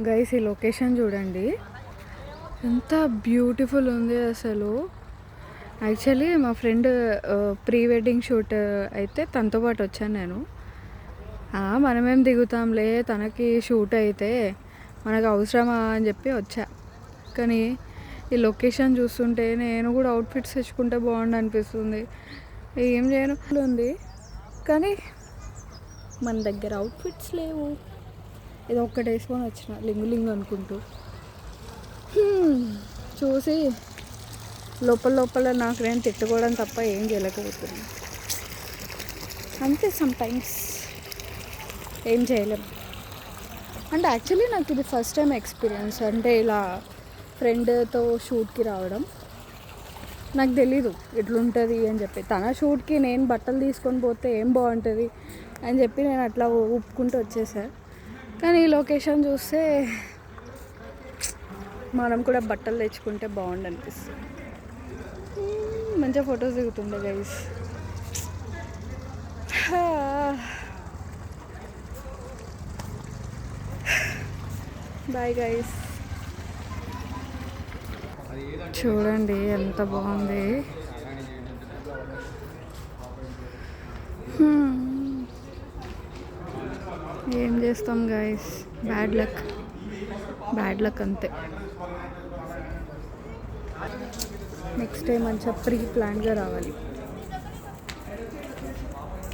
Guys ఈ location చూడండి, ఎంత బ్యూటిఫుల్ ఉంది అసలు. యాక్చువల్లీ మా ఫ్రెండ్ ప్రీ వెడ్డింగ్ షూట్ అయితే తనతో పాటు వచ్చాను నేను. మనమేం దిగుతాంలే, తనకి షూట్ అయితే మనకు అవసరమా అని చెప్పి వచ్చా. కానీ ఈ లొకేషన్ చూస్తుంటే నేను కూడా అవుట్ఫిట్స్ తెచ్చుకుంటే బాగుండు అనిపిస్తుంది. ఏం చేయను ఉంది కానీ మన దగ్గర అవుట్ఫిట్స్ లేవు. ఏదో ఒక్కటి వేసుకొని వచ్చిన లింగు లింగు అనుకుంటూ. చూసి లోపల లోపల నాకు నేను తిట్టుకోవడం తప్ప ఏం చేయలేకపోతున్నాను. అంతే, సమ్టైమ్స్ ఏం చేయలేం. అంటే యాక్చువల్లీ నాకు ఇది ఫస్ట్ టైం ఎక్స్పీరియన్స్, అంటే ఇలా ఫ్రెండ్తో షూట్కి రావడం. నాకు తెలీదు ఎట్లుంటుంది అని చెప్పి. తన షూట్కి నేను బట్టలు తీసుకొని పోతే ఏం బాగుంటుంది అని చెప్పి నేను అట్లా ఒప్పుకుంటూ వచ్చేసాను. కానీ ఈ లొకేషన్ చూస్తే మనం కూడా బట్టలు తెచ్చుకుంటే బాగుండు అనిపిస్తుంది. మంచిగా ఫొటోస్ దిగుతుండే గైస్. Bye guys. చూడండి ఎంత బాగుంది. ఏం చేస్తాం గైస్, బ్యాడ్ లక్ అంతే. నెక్స్ట్ టైం మంచిగా ప్రీ ప్లాన్గా రావాలి.